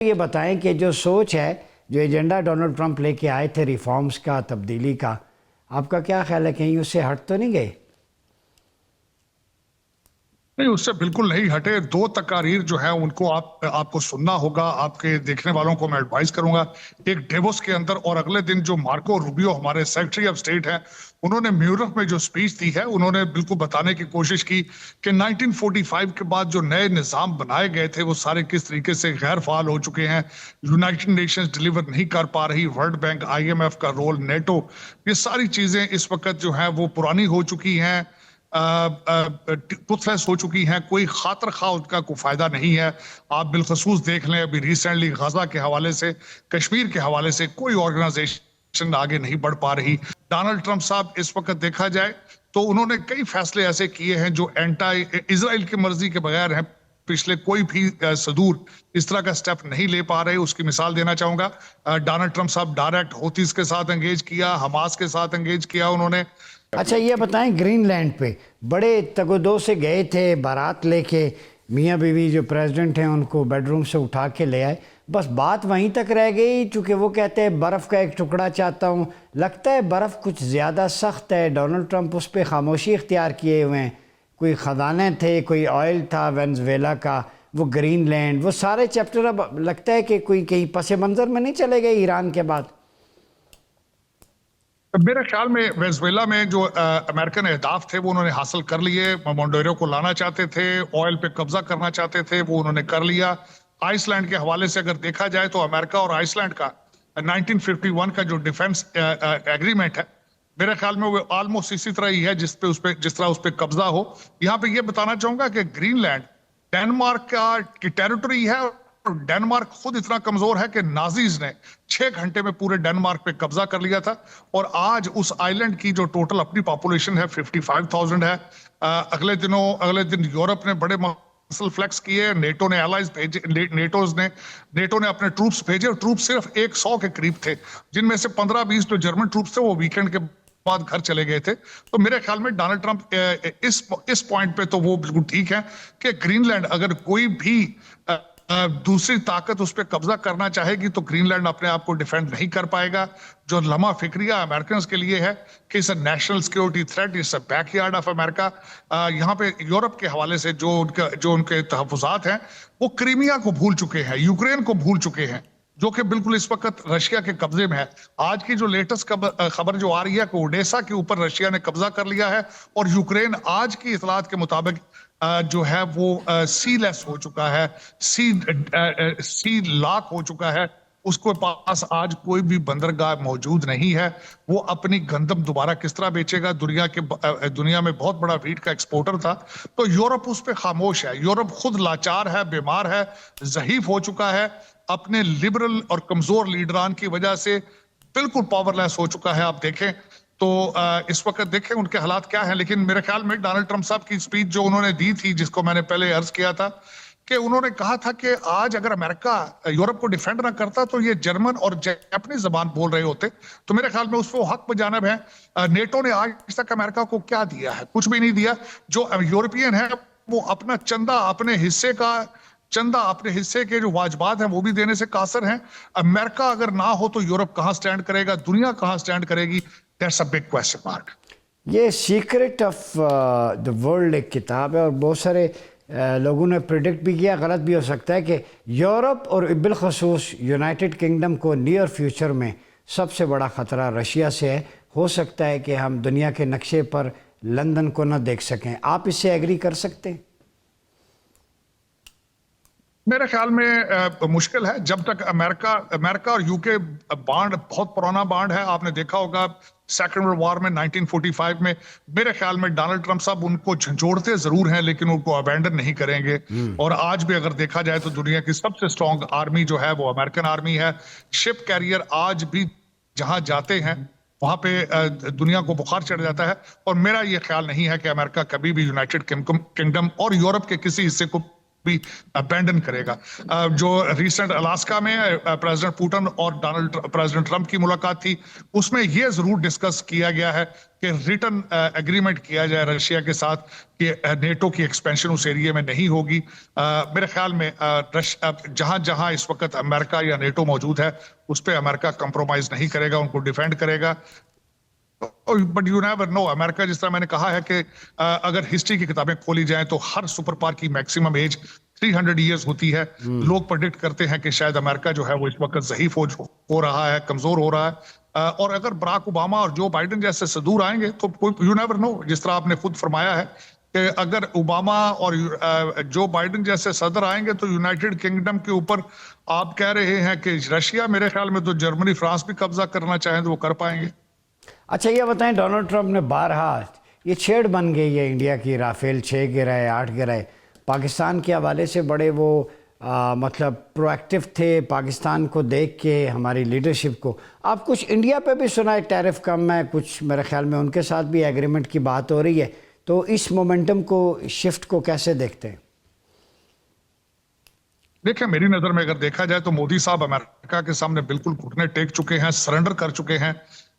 ये बताएं कि जो सोच है, जो एजेंडा डोनाल्ड ट्रंप लेके आए थे रिफॉर्म्स का, तब्दीली का, आपका क्या ख्याल है, कहीं उससे हट तो नहीं गए? नहीं, उससे बिल्कुल नहीं हटे। दो तकारीर जो है उनको आपको सुनना होगा। आपके देखने वालों को मैं एडवाइस करूंगा, एक डेवोस के अंदर और अगले दिन जो मार्को रूबियो हमारे सेक्रेटरी ऑफ स्टेट हैं, उन्होंने म्यूनिख में जो स्पीच दी है, उन्होंने बिल्कुल बताने की कोशिश की कि 1945 के बाद जो नए निज़ाम बनाए गए थे वो सारे किस तरीके से गैर फाल हो चुके हैं। यूनाइटेड नेशंस डिलीवर नहीं कर पा रही, वर्ल्ड बैंक, IMF का रोल, नेटो, ये सारी चीजें इस वक्त जो है वो पुरानी हो चुकी हैं, टूथलेस हो चुकी हैं। कोई खातर खा उनका कोई फायदा नहीं है। आप बिलखसूस देख लें, अभी रिसेंटली गजा के हवाले से, कश्मीर के हवाले से कोई ऑर्गेनाइजेशन आगे नहीं बढ़ पा रही। डोनाल्ड ट्रंप साहब इस वक्त देखा जाए तो उन्होंने कई फैसले ऐसे किए हैं जो एंटी इजराइल की मर्जी के बगैर हैं। पिछले कोई भी सदूर इस तरह का स्टेप नहीं ले पा रहे। उसकी मिसाल देना चाहूंगा, डोनाल्ड ट्रंप साहब डायरेक्ट हौतीस के साथ एंगेज किया, हमास के साथ एंगेज किया उन्होंने। अच्छा, ये बताएं, ग्रीनलैंड पे बड़े तगोदो से गए थे, बारात लेके, मियाँ बीवी जो प्रेसिडेंट हैं उनको बेडरूम से उठा के ले आए, बस बात वहीं तक रह गई। चूँकि वो कहते हैं बर्फ़ का एक टुकड़ा चाहता हूँ, लगता है बर्फ़ कुछ ज़्यादा सख्त है। डोनाल्ड ट्रंप उस पर खामोशी इख्तियार किए हुए हैं। कोई ख़जाने थे, कोई ऑयल था वेनेजुएला का, वो ग्रीनलैंड, वो सारे चैप्टर अब लगता है कि कोई कहीं पस मंज़र में नहीं चले गए ईरान के बाद। मेरे ख्याल में वेनेजुएला में जो अमेरिकन अहदाफ थे वो उन्होंने हासिल कर लिए। मोंडोरो को लाना चाहते थे, ऑयल पे कब्जा करना चाहते थे, वो उन्होंने कर लिया। आइसलैंड के हवाले से अगर देखा जाए तो अमेरिका और आइसलैंड का 1951 का जो डिफेंस एग्रीमेंट है, मेरे ख्याल में वो ऑलमोस्ट इसी तरह ही है जिस तरह उस पे कब्जा हो। यहाँ पे ये बताना चाहूंगा कि ग्रीनलैंड डेनमार्क की टेरिटरी है, और डेनमार्क खुद इतना कमजोर है कि नाजीज ने 6 घंटे में पूरे डेनमार्क पे कब्जा कर लिया था। और आज उस आइलैंड की जो टोटल अपनी पॉपुलेशन है 55,000 है। अगले दिन यूरोप ने बड़े मसल फ्लेक्स किए, नेटो ने एलाइज भेजे, नेटो ने अपने ट्रूप्स भेजे, और ट्रूप्स सिर्फ 100 के करीब थे, जिनमें से 15-20 जो जर्मन ट्रूप्स थे वो वीकेंड के बाद घर चले गए थे। तो मेरे ख्याल में डोनाल्ड ट्रंप इस पॉइंट पे तो वो बिल्कुल ठीक है कि ग्रीनलैंड अगर कोई भी दूसरी ताकत उस पर कब्जा करना चाहेगी तो ग्रीनलैंड अपने आप को डिफेंड नहीं कर पाएगा। जो लम्हा फिक्रिया अमेरिकन के लिए है कि इस नेशनल सिक्योरिटी थ्रेट, इस बैकयार्ड ऑफ अमेरिका। यहाँ पे यूरोप के हवाले से जो उनके तहफुजात हैं, वो क्रीमिया को भूल चुके हैं, यूक्रेन को भूल चुके हैं, जो कि बिल्कुल इस वक्त रशिया के कब्जे में है। आज की जो लेटेस्ट खबर जो आ रही है कि ओडेसा के ऊपर रशिया ने कब्जा कर लिया है, और यूक्रेन आज की इतलात के मुताबिक जो है वो सी लेस हो चुका है, सी लॉक हो चुका है। उसको पास आज कोई भी बंदरगाह मौजूद नहीं है। वो अपनी गंदम दोबारा किस तरह बेचेगा? दुनिया में बहुत बड़ा वीट का एक्सपोर्टर था। तो यूरोप उस पर खामोश है। यूरोप खुद लाचार है, बीमार है, ज़हीफ हो चुका है, अपने लिबरल और कमजोर लीडरान की वजह से बिल्कुल पावरलेस हो चुका है। आप देखें तो इस वक्त देखें उनके हालात क्या हैं। लेकिन मेरे ख्याल में डोनाल्ड ट्रंप साहब की स्पीच जो उन्होंने दी थी, जिसको मैंने पहले अर्ज किया था, कि उन्होंने कहा था कि आज अगर अमेरिका यूरोप को डिफेंड ना करता तो ये जर्मन और जापानीज जबान बोल रहे होते। तो मेरे ख्याल में उस पर हक बजानब है। नेटो ने आज तक अमेरिका को क्या दिया है? कुछ भी नहीं दिया। जो यूरोपियन है वो अपना अपने हिस्से के जो वाजबात हैं वो भी देने से कासर हैं। अमेरिका अगर ना हो तो यूरोप कहां स्टैंड करेगा, दुनिया कहां स्टैंड करेगी? That's a big question mark. ये सीक्रेट ऑफ द वर्ल्ड एक किताब है, और बहुत सारे लोगों ने प्रिडिक्ट भी किया, गलत भी हो सकता है, कि यूरोप और बिलखसूस यूनाइटेड किंगडम को नियर फ्यूचर में सबसे बड़ा ख़तरा रशिया से है। हो सकता है कि हम दुनिया के नक्शे पर लंदन को न देख सकें। आप इससे एग्री कर सकते हैं? मेरे ख्याल में मुश्किल है। जब तक अमेरिका और यूके बांड बहुत पुराना बांड है। आपने देखा होगा सेकेंड वर्ल्ड वॉर में 1945 में, मेरे ख्याल में डोनाल्ड ट्रंप साहब उनको झंझोड़ते जरूर हैं लेकिन उनको अबैंडन नहीं करेंगे। और आज भी अगर देखा जाए तो दुनिया की सबसे स्ट्रॉन्ग आर्मी जो है वो अमेरिकन आर्मी है। शिप कैरियर आज भी जहां जाते हैं वहां पे दुनिया को बुखार चढ़ जाता है। और मेरा ये ख्याल नहीं है कि अमेरिका कभी भी यूनाइटेड किंगडम और यूरोप के किसी हिस्से को भी अबैंडन करेगा। जो रिसेंट अलास्का में प्रेसिडेंट पुतिन और प्रेसिडेंट ट्रंप की मुलाकात थी, उसमें यह जरूर डिस्कस किया गया है कि रिटर्न एग्रीमेंट किया जाए रशिया के साथ कि नेटो की एक्सपेंशन उस एरिया में नहीं होगी। मेरे ख्याल में जहां जहां इस वक्त अमेरिका या नेटो मौजूद है उस पर अमेरिका कंप्रोमाइज नहीं करेगा, उनको डिफेंड करेगा। But you never know, America जिस तरह मैंने कहा है कि अगर हिस्ट्री की किताबें खोली जाएं तो हर सुपर पावर की मैक्सिमम एज 300 इयर्स होती है। लोग प्रेडिक्ट करते हैं कि शायद अमेरिका जो है वो इस वक्त ज़ईफ हो रहा है, कमजोर हो रहा है। और अगर बराक ओबामा और जो बाइडेन जैसे सदूर आएंगे तो यू नेवर नो, जिस तरह आपने खुद फरमाया है कि अगर ओबामा और जो बाइडेन जैसे सदर आएंगे तो यूनाइटेड किंगडम के ऊपर आप कह रहे हैं कि रशिया, मेरे ख्याल में तो जर्मनी फ्रांस भी कब्जा करना चाहें तो वो कर पाएंगे। अच्छा ये बताएं, डोनाल्ड ट्रंप ने बारहा ये छेड़ बन गई है इंडिया की, राफेल 6 गिराए 8 गिराए, पाकिस्तान के हवाले से बड़े वो मतलब प्रोएक्टिव थे, पाकिस्तान को देख के हमारी लीडरशिप को। आप कुछ इंडिया पे भी सुना है टैरिफ कम है, कुछ मेरे ख्याल में उनके साथ भी एग्रीमेंट की बात हो रही है, तो इस मोमेंटम को, शिफ्ट को कैसे देखते हैं? देखिए, मेरी नजर में अगर देखा जाए तो मोदी साहब अमेरिका के सामने बिल्कुल घुटने टेक चुके हैं, सरेंडर कर चुके हैं।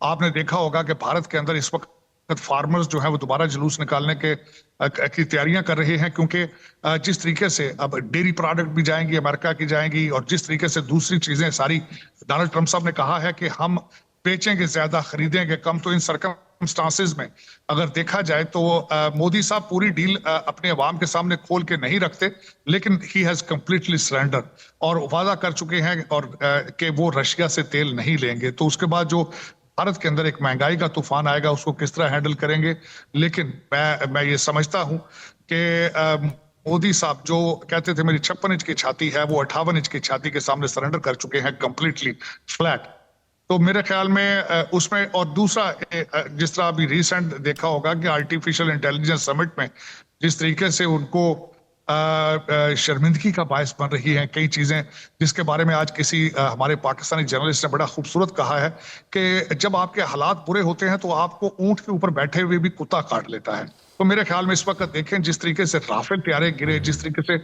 आपने देखा होगा कि भारत के अंदर इस वक्त फार्मर्स जो है वो दोबारा जुलूस निकालने की तैयारियां कर रहे हैं, क्योंकि जिस तरीके से अब डेयरी प्रोडक्ट भी जाएंगी अमेरिका की जाएंगी, और जिस तरीके से दूसरी चीजें सारी, डोनाल्ड ट्रंप साहब ने कहा है कि हम बेचेंगे ज्यादा, खरीदेंगे कम। तो इन सर्कमस्टांसेस में अगर देखा जाए तो मोदी साहब पूरी डील अपने अवाम के सामने खोल के नहीं रखते, लेकिन ही हैज कंप्लीटली सरेंडर और वादा कर चुके हैं और कि वो रशिया से तेल नहीं लेंगे। तो उसके बाद जो भारत के अंदर एक महंगाई का तूफान आएगा, उसको किस तरह हैंडल करेंगे। लेकिन मैं ये समझता हूं कि मोदी साहब जो कहते थे मेरी 56 इंच की छाती है, वो 58 इंच की छाती के सामने सरेंडर कर चुके हैं, कंप्लीटली फ्लैट। तो मेरे ख्याल में उसमें, और दूसरा जिस तरह अभी रिसेंट देखा होगा कि आर्टिफिशियल इंटेलिजेंस समिट में जिस तरीके से उनको शर्मिंदगी का बायस बन रही है कई चीजें, जिसके बारे में आज किसी हमारे पाकिस्तानी जर्नलिस्ट ने बड़ा खूबसूरत कहा है कि जब आपके हालात बुरे होते हैं तो आपको ऊंट के ऊपर बैठे हुए भी कुत्ता काट लेता है। तो मेरे ख्याल में इस वक्त देखें जिस तरीके से राफेल तैयारे गिरे, जिस तरीके से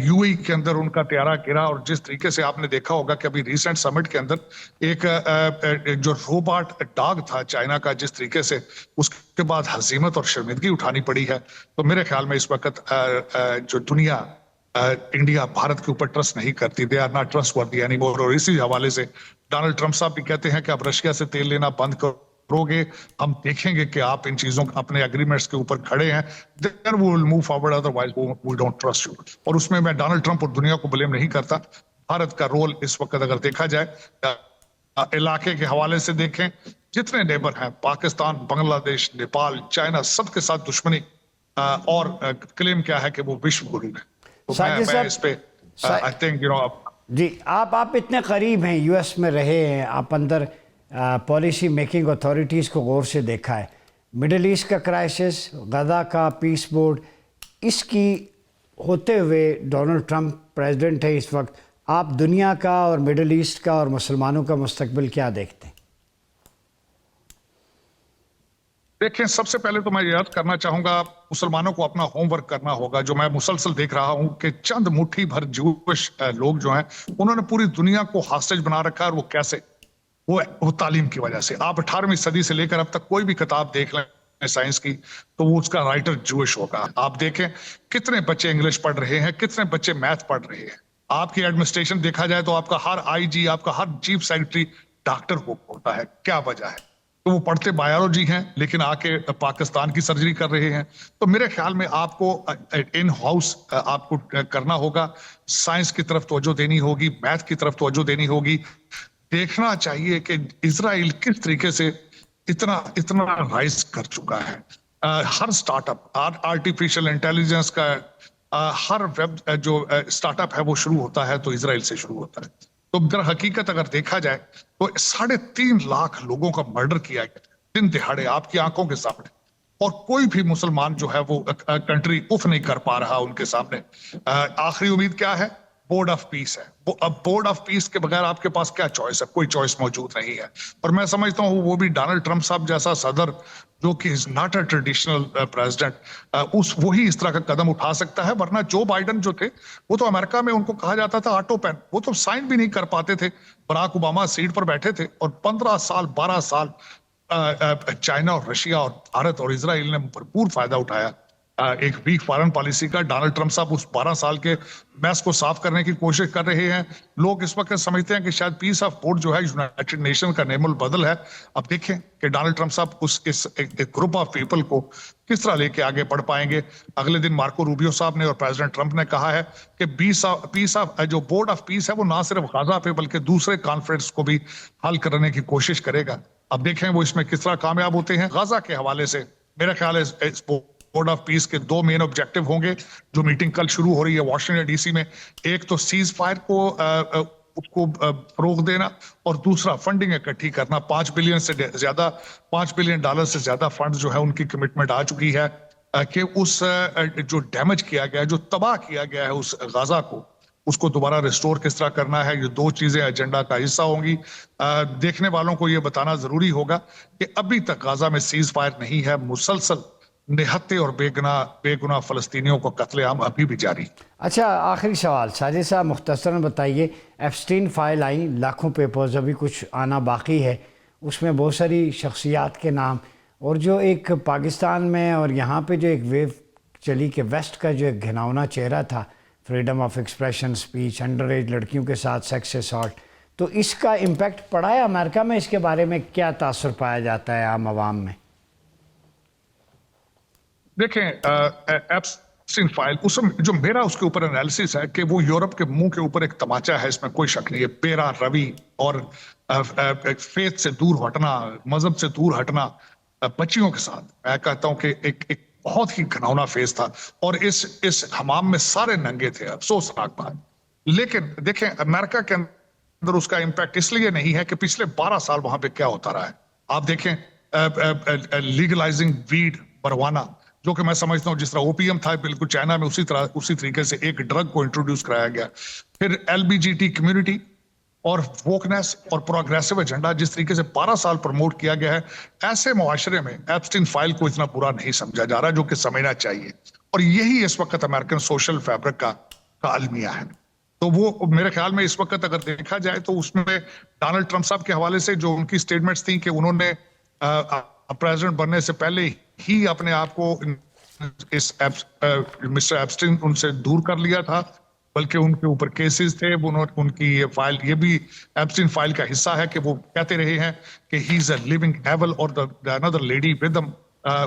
यूएई के अंदर उनका तैयारा गिरा, और जिस तरीके से आपने देखा होगा कि अभी रिसेंट समिट के अंदर एक जो रोबोट डॉग था चाइना का, जिस तरीके से उसके बाद हजीमत और शर्मिंदगी उठानी पड़ी है। तो मेरे ख्याल में इस वक्त जो दुनिया इंडिया भारत के ऊपर ट्रस्ट नहीं करती, they are not trustworthy anymore. और इसी हवाले से डोनाल्ड ट्रंप साहब भी कहते हैं कि आप रशिया से तेल लेना बंद करोगे, हम देखेंगे कि आप इन चीजों अपने एग्रीमेंट्स के ऊपर खड़े हैं, then we will move forward, otherwise we don't trust you. और उसमें मैं डोनाल्ड ट्रंप और दुनिया को ब्लेम नहीं करता। भारत का रोल इस वक्त अगर देखा जाए इलाके के हवाले से देखें, जितने नेबर हैं पाकिस्तान, बांग्लादेश, नेपाल, चाइना, सबके साथ दुश्मनी और क्लेम क्या है कि वो विश्व गुरु है। तो मैं इस पे आई थिंक जी, आप इतने करीब हैं, यूएस में रहे हैं, आप अंदर पॉलिसी मेकिंग अथॉरिटीज़ को गौर से देखा है, मिडिल ईस्ट का क्राइसिस, गजा का पीस बोर्ड, इसकी होते हुए डोनाल्ड ट्रंप प्रेसिडेंट है इस वक्त, आप दुनिया का और मिडिल ईस्ट का और मुसलमानों का मुस्तकबिल क्या देखते हैं? देखिए, सबसे पहले तो मैं याद करना चाहूंगा मुसलमानों को अपना होमवर्क करना होगा। जो मैं मुसलसल देख रहा हूं कि चंद मुट्ठी भर जूश लोग जो हैं उन्होंने पूरी दुनिया को हॉस्टेज बना रखा है। और वो कैसे? वो तालीम की वजह से। आप 18वीं सदी से लेकर अब तक कोई भी किताब देख लें साइंस की तो वो उसका राइटर जूश होगा। आप देखें कितने बच्चे इंग्लिश पढ़ रहे हैं, कितने बच्चे मैथ पढ़ रहे हैं। आपकी एडमिनिस्ट्रेशन देखा जाए तो आपका हर आईजी, आपका हर चीफ सेक्रेटरी डॉक्टर होता है। क्या वजह है? तो वो पढ़ते बायोलॉजी हैं लेकिन आके पाकिस्तान की सर्जरी कर रहे हैं। तो मेरे ख्याल में आपको इन हाउस आपको करना होगा, साइंस की तरफ तवज्जो देनी होगी, मैथ की तरफ तवज्जो देनी होगी। देखना चाहिए कि इजराइल किस तरीके से इतना राइज कर चुका है। हर स्टार्टअप, आर्टिफिशियल इंटेलिजेंस का हर वेब जो स्टार्टअप है वो शुरू होता है तो इजराइल से शुरू होता है। तो दर हकीकत अगर देखा जाए तो 3.5 लाख लोगों का मर्डर किया गया दिन दिहाड़े आपकी आंखों के सामने, और कोई भी मुसलमान जो है वो कंट्री उफ नहीं कर पा रहा उनके सामने। आखिरी उम्मीद क्या है? बोर्ड ऑफ पीस है। अब बोर्ड ऑफ पीस के बगैर आपके पास क्या चॉइस है? कोई चॉइस मौजूद नहीं है। और मैं समझता हूँ वो भी डोनाल्ड ट्रंप साहब जैसा सदर जो कि is not a traditional president, उस वही इस तरह का कदम उठा सकता है। वरना जो बाइडन जो थे वो तो अमेरिका में उनको कहा जाता था ऑटो पेन, वो तो साइन भी नहीं कर पाते थे। बराक ओबामा सीट पर बैठे थे और 15 साल 12 साल चाइना और रशिया और भारत और इजराइल ने भरपूर फायदा उठाया एक वीक फॉरेन पॉलिसी का। डोनाल्ड ट्रंप साहब उस 12 साल के मैस को साफ करने की कोशिश कर रहे हैं। लोग इस वक्त समझते हैं कि शायद पीस ऑफ बोर्ड जो है यूनाइटेड नेशन का नेमुल बदल है। अब देखें कि डोनाल्ड ट्रंप साहब इस एक ग्रुप ऑफ पीपल को किस तरह लेके आगे बढ़ पाएंगे। अगले दिन मार्को रूबियो साहब ने और प्रेसिडेंट ट्रंप ने कहा है कि पीस ऑफ जो बोर्ड ऑफ पीस है वो ना सिर्फ गाजा पे बल्कि दूसरे कॉन्फ्लिक्ट्स को भी हल करने की कोशिश करेगा। अब देखें वो इसमें किस तरह कामयाब होते हैं। गाजा के हवाले से मेरा ख्याल है इस बोर्ड ऑफ पीस के दो मेन ऑब्जेक्टिव होंगे जो मीटिंग कल शुरू हो रही है वॉशिंगटन डीसी में। एक तो सीज फायर को उसको फरोग देना और दूसरा फंडिंग इकट्ठी करना। 5 बिलियन से ज्यादा $5 बिलियन से ज्यादा फंड जो है उनकी कमिटमेंट आ चुकी है कि उस जो डैमेज किया गया है, जो तबाह किया गया है उस गाजा को, उसको दोबारा रिस्टोर किस तरह करना है। ये दो चीजें एजेंडा का हिस्सा होंगी। देखने वालों को ये बताना जरूरी होगा कि अभी तक गाजा में सीज फायर नहीं है। मुसलसल निहत्ते और बेगुनाह फलस्तीनियों को कत्लेआम अभी भी जारी। अच्छा, आखिरी सवाल साजिद साहब, मुख्तसरन बताइए। एप्स्टीन फाइल आई, लाखों पेपर्स, अभी कुछ आना बाकी है, उसमें बहुत सारी शख्सियात के नाम, और जो एक पाकिस्तान में और यहाँ पे जो एक वेव चली कि वेस्ट का जो एक घिनौना चेहरा था, freedom of expression, speech, under as लड़कियों के साथ सेक्स असॉल्ट, तो इसका इम्पेक्ट पड़ा है अमेरिका में? इसके बारे में क्या तासुर पाया जाता है आम आवाम में? देखें, एप्स्टीन फाइल उसमें जो मेरा उसके ऊपर एनालिसिस है कि वो यूरोप के मुंह के ऊपर एक तमाचा है, इसमें कोई शक नहीं है। पेरा रवि और फेथ से दूर हटना, मजहब से दूर हटना बच्चियों के साथ, मैं कहता हूं कि एक बहुत ही घिनौना फेज था और इस हमाम में सारे नंगे थे। अफसोसनाक बात। लेकिन देखें, अमेरिका के अंदर उसका इम्पैक्ट इसलिए नहीं है कि पिछले 12 साल वहां पे क्या होता रहा है। आप देखें, लीगलाइजिंग वीड, मरवाना, जो कि मैं समझता हूं जिस तरह ओपीएम था बिल्कुल चाइना में, उसी तरीके से एक ड्रग को इंट्रोड्यूस कराया गया। फिर एलबीजीटी कम्युनिटी और वोकनेस और प्रोग्रेसिव एजेंडा जिस तरीके से 12 साल प्रमोट किया गया है, ऐसे मुआशरे में एप्स्टीन फाइल को इतना बुरा नहीं समझा जा रहा, जो कि समझना चाहिए। और यही इस वक्त अमेरिकन सोशल फैब्रिक का अलमिया है। तो वो मेरे ख्याल में इस वक्त अगर देखा जाए तो उसमें डोनाल्ड ट्रंप साहब के हवाले से जो उनकी स्टेटमेंट्स थी कि उन्होंने प्रेसिडेंट बनने से पहले ही अपने आप को मिस्टर एप्स्टीन उनसे दूर कर लिया था, बल्कि उनके ऊपर केसेस थे। उनकी ये फाइल, ये भी एप्स्टीन फाइल का हिस्सा है कि वो कहते रहे हैं कि he is a living evil और the another lady with them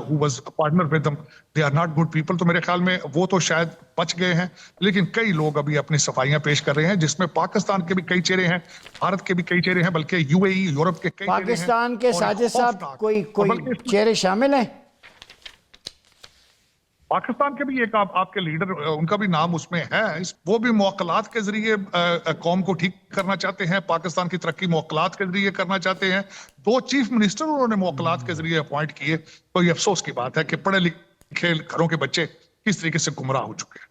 who was a partner with them, they are not good people. तो मेरे ख्याल में वो तो शायद बच गए हैं, लेकिन कई लोग अभी अपनी सफाइयां पेश कर रहे हैं, जिसमें पाकिस्तान के भी कई चेहरे हैं, भारत के भी कई चेहरे हैं, बल्कि यूएई, यूरोप के कई पाकिस्तान के साजिद साहब कोई चेहरे शामिल हैं? पाकिस्तान के भी एक आपके लीडर, उनका भी नाम उसमें है। वो भी मुअक्कलात के जरिए कौम को ठीक करना चाहते हैं, पाकिस्तान की तरक्की मुअक्कलात के जरिए करना चाहते हैं। 2 चीफ मिनिस्टर उन्होंने मुअक्कलात के जरिए अपॉइंट किए। तो ये अफसोस की बात है कि पढ़े लिखे घरों के बच्चे किस तरीके से गुमराह हो चुके हैं।